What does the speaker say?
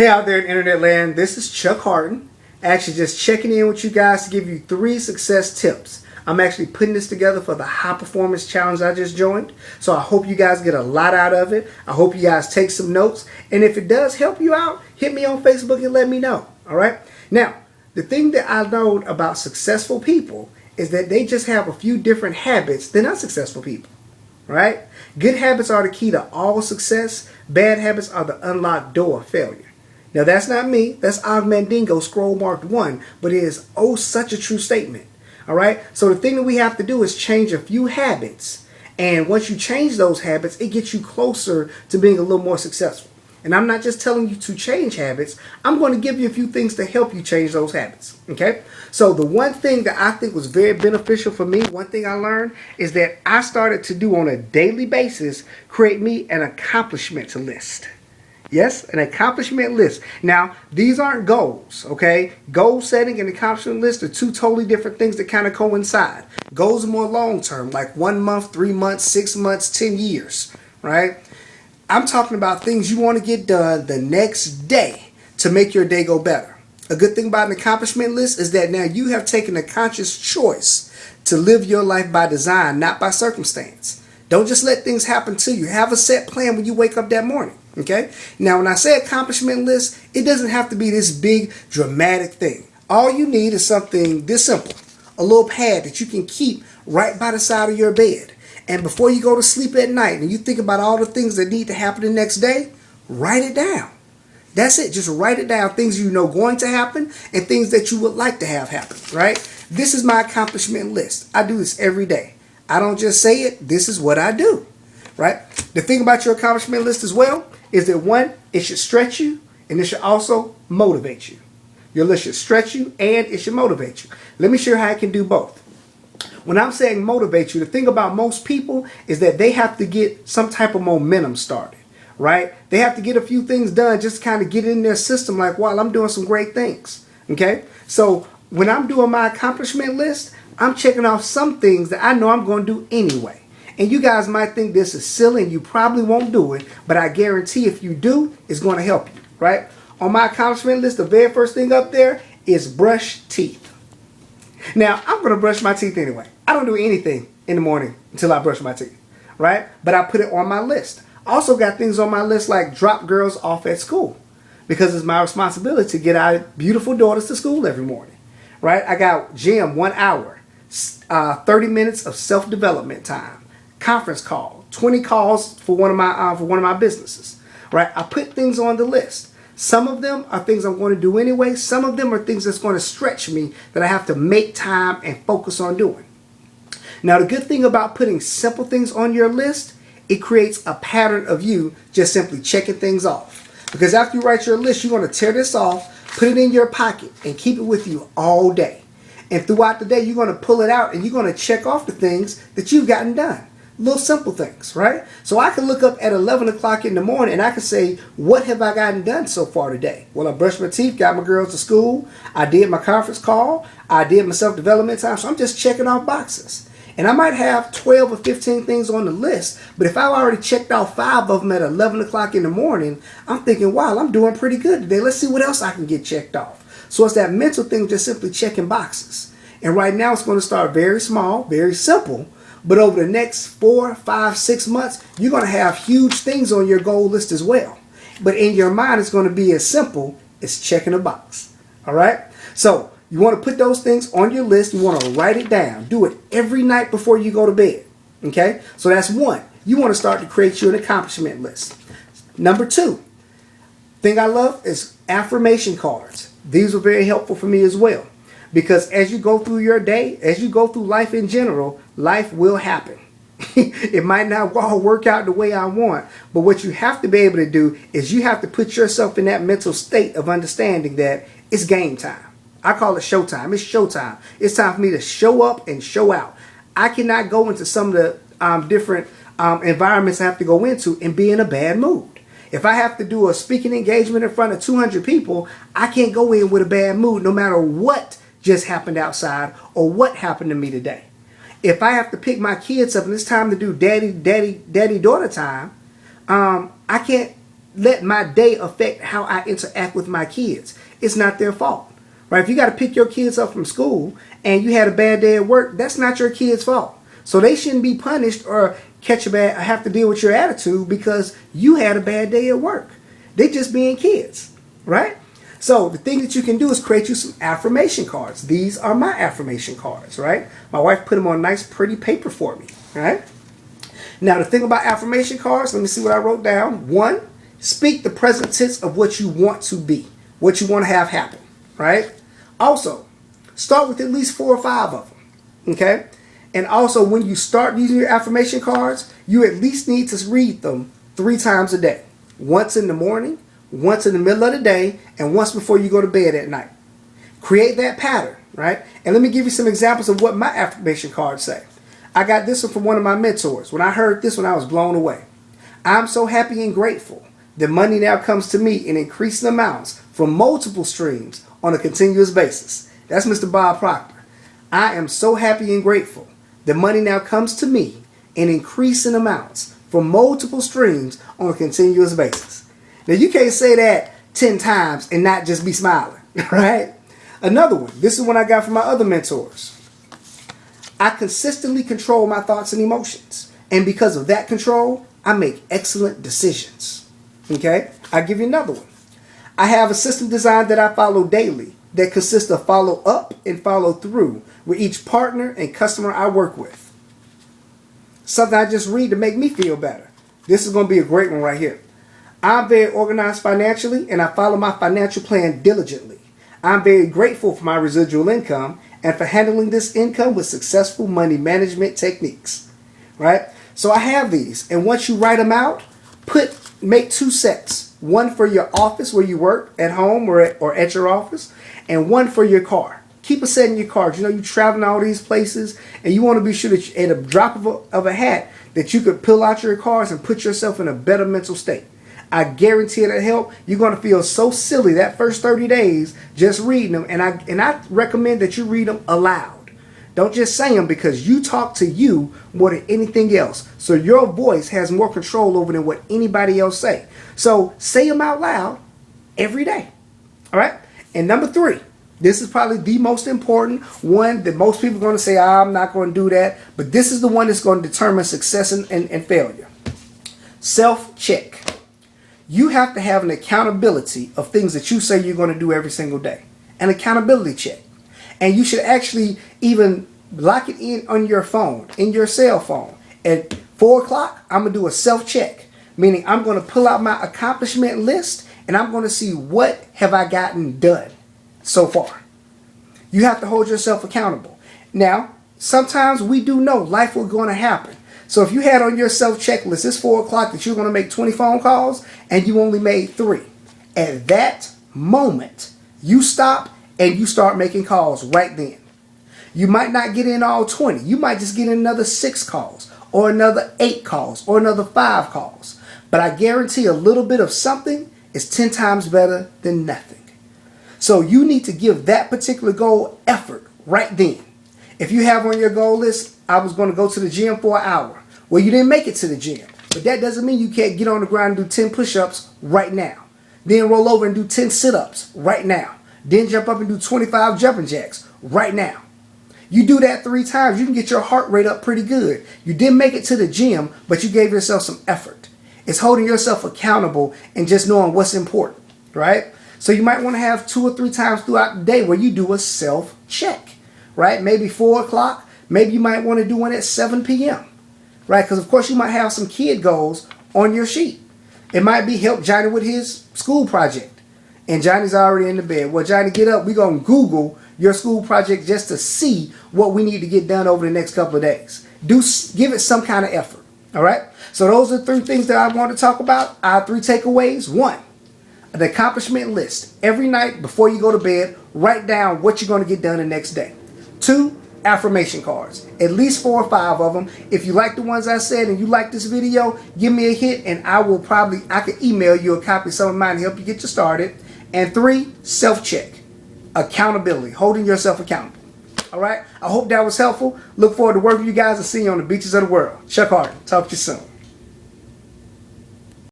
Hey out there in internet land, this is Chuck Hardon. Actually just checking in with you guys to give you 3 success tips. I'm actually putting this together for the high performance challenge I just joined. So I hope you guys get a lot out of it. I hope you guys take some notes. And if it does help you out, hit me on Facebook and let me know. Alright? Now, the thing that I know about successful people is that they just have a few different habits than unsuccessful people. Right? Good habits are the key to all success. Bad habits are the unlocked door of failure. Now that's not me, that's Og Mandingo, scroll marked 1, but it is oh such a true statement. Alright, so the thing that we have to do is change a few habits, and once you change those habits, it gets you closer to being a little more successful. And I'm not just telling you to change habits, I'm going to give you a few things to help you change those habits. Okay, so the one thing that I think was very beneficial for me, one thing I learned, is that I started to do on a daily basis, create me an accomplishment list. Yes, an accomplishment list. Now, these aren't goals, okay? Goal setting and accomplishment list are 2 totally different things that kind of coincide. Goals are more long-term, like 1 month, 3 months, 6 months, 10 years, right? I'm talking about things you want to get done the next day to make your day go better. A good thing about an accomplishment list is that now you have taken a conscious choice to live your life by design, not by circumstance. Don't just let things happen to you. Have a set plan when you wake up that morning. Okay? Now, when I say accomplishment list, it doesn't have to be this big, dramatic thing. All you need is something this simple. A little pad that you can keep right by the side of your bed. And before you go to sleep at night and you think about all the things that need to happen the next day, write it down. That's it. Just write it down. Things you know going to happen and things that you would like to have happen, right? This is my accomplishment list. I do this every day. I don't just say it. This is what I do, right? The thing about your accomplishment list as well is that 1, it should stretch you and it should also motivate you. Your list should stretch you and it should motivate you. Let me show you how I can do both. When I'm saying motivate you, the thing about most people is that they have to get some type of momentum started, right? They have to get a few things done just to kind of get in their system like, wow, I'm doing some great things, okay? So when I'm doing my accomplishment list, I'm checking off some things that I know I'm going to do anyway. And you guys might think this is silly and you probably won't do it, but I guarantee if you do, it's going to help you, right? On my accomplishment list, the very first thing up there is brush teeth. Now, I'm going to brush my teeth anyway. I don't do anything in the morning until I brush my teeth, right? But I put it on my list. Also got things on my list like drop girls off at school because it's my responsibility to get our beautiful daughters to school every morning, right? I got gym 1 hour, 30 minutes of self-development time. Conference call, 20 calls for one of my businesses, right? I put things on the list. Some of them are things I'm going to do anyway. Some of them are things that's going to stretch me that I have to make time and focus on doing. Now, the good thing about putting simple things on your list, it creates a pattern of you just simply checking things off. Because after you write your list, you're going to tear this off, put it in your pocket, and keep it with you all day. And throughout the day, you're going to pull it out and you're going to check off the things that you've gotten done. Little simple things, right? So I can look up at 11 o'clock in the morning and I can say, what have I gotten done so far today? Well, I brushed my teeth, got my girls to school, I did my conference call, I did my self-development time, so I'm just checking off boxes. And I might have 12 or 15 things on the list, but if I've already checked off 5 of them at 11 o'clock in the morning, I'm thinking, wow, I'm doing pretty good today. Let's see what else I can get checked off. So it's that mental thing, just simply checking boxes. And right now it's going to start very small, very simple. But over the next 4, 5, 6 months, you're going to have huge things on your goal list as well. But in your mind, it's going to be as simple as checking a box. All right? So you want to put those things on your list. You want to write it down. Do it every night before you go to bed. Okay? So that's 1. You want to start to create you an accomplishment list. Number 2, thing I love is affirmation cards. These were very helpful for me as well. Because as you go through your day, as you go through life in general, life will happen. It might not all work out the way I want, but what you have to be able to do is you have to put yourself in that mental state of understanding that it's game time. I call it showtime. It's showtime. It's time for me to show up and show out. I cannot go into some of the different environments I have to go into and be in a bad mood. If I have to do a speaking engagement in front of 200 people, I can't go in with a bad mood no matter what just happened outside or what happened to me today. If I have to pick my kids up and it's time to do daddy daughter time, I can't let my day affect how I interact with my kids. It's not their fault. Right? If you got to pick your kids up from school and you had a bad day at work, that's not your kid's fault. So they shouldn't be punished or have to deal with your attitude because you had a bad day at work. They're just being kids, right? So the thing that you can do is create you some affirmation cards. These are my affirmation cards, right? My wife put them on nice, pretty paper for me, right? Now the thing about affirmation cards, let me see what I wrote down. 1, speak the present tense of what you want to be, what you want to have happen, right? Also, start with at least 4 or 5 of them, okay? And also, when you start using your affirmation cards, you at least need to read them 3 times a day. Once in the morning, once in the middle of the day, and once before you go to bed at night. Create that pattern, right? And let me give you some examples of what my affirmation cards say. I got this one from one of my mentors. When I heard this one, I was blown away. I'm so happy and grateful that money now comes to me in increasing amounts from multiple streams on a continuous basis. That's Mr. Bob Proctor. I am so happy and grateful that money now comes to me in increasing amounts from multiple streams on a continuous basis. Now you can't say that 10 times and not just be smiling, right? Another one, this is one I got from my other mentors. I consistently control my thoughts and emotions. And because of that control, I make excellent decisions. Okay? I'll give you another one. I have a system designed that I follow daily that consists of follow up and follow through with each partner and customer I work with. Something I just read to make me feel better. This is going to be a great one right here. I'm very organized financially and I follow my financial plan diligently. I'm very grateful for my residual income and for handling this income with successful money management techniques. Right? So I have these, and once you write them out, make 2 sets. One for your office where you work at home or at your office, and one for your car. Keep a set in your car. You know, you're traveling all these places and you want to be sure that at a drop of a hat that you could pull out your cars and put yourself in a better mental state. I guarantee it'll help. You're going to feel so silly that first 30 days just reading them. And I recommend that you read them aloud. Don't just say them, because you talk to you more than anything else. So your voice has more control over than what anybody else say. So say them out loud every day. All right. And number 3, this is probably the most important one that most people are going to say, I'm not going to do that. But this is the one that's going to determine success and failure. Self-check. You have to have an accountability of things that you say you're going to do every single day. An accountability check. And you should actually even lock it in on your phone, in your cell phone. At 4 o'clock, I'm going to do a self-check. Meaning I'm going to pull out my accomplishment list and I'm going to see what have I gotten done so far. You have to hold yourself accountable. Now, sometimes we do know life will going to happen. So if you had on your self-checklist, it's 4 o'clock that you're going to make 20 phone calls and you only made 3. At that moment, you stop and you start making calls right then. You might not get in all 20. You might just get in another 6 calls or another 8 calls or another 5 calls. But I guarantee a little bit of something is 10 times better than nothing. So you need to give that particular goal effort right then. If you have on your goal list, I was going to go to the gym for an hour. Well, you didn't make it to the gym. But that doesn't mean you can't get on the ground and do 10 push-ups right now. Then roll over and do 10 sit-ups right now. Then jump up and do 25 jumping jacks right now. You do that 3 times, you can get your heart rate up pretty good. You didn't make it to the gym, but you gave yourself some effort. It's holding yourself accountable and just knowing what's important, right? So you might want to have 2 or 3 times throughout the day where you do a self-check, right? Maybe 4 o'clock. Maybe you might want to do one at 7 p.m., right? Because, of course, you might have some kid goals on your sheet. It might be help Johnny with his school project. And Johnny's already in the bed. Well, Johnny, get up. We're going to Google your school project just to see what we need to get done over the next couple of days. Give it some kind of effort. All right? So those are 3 things that I want to talk about. Our 3 takeaways. 1, an accomplishment list. Every night before you go to bed, write down what you're going to get done the next day. 2, affirmation cards. At least 4 or 5 of them. If you like the ones I said and you like this video, give me a hit and I can email you a copy of some of mine to help you get you started. And 3, self-check. Accountability. Holding yourself accountable. All right? I hope that was helpful. Look forward to working with you guys and seeing you on the beaches of the world. Chuck Hardon. Talk to you soon.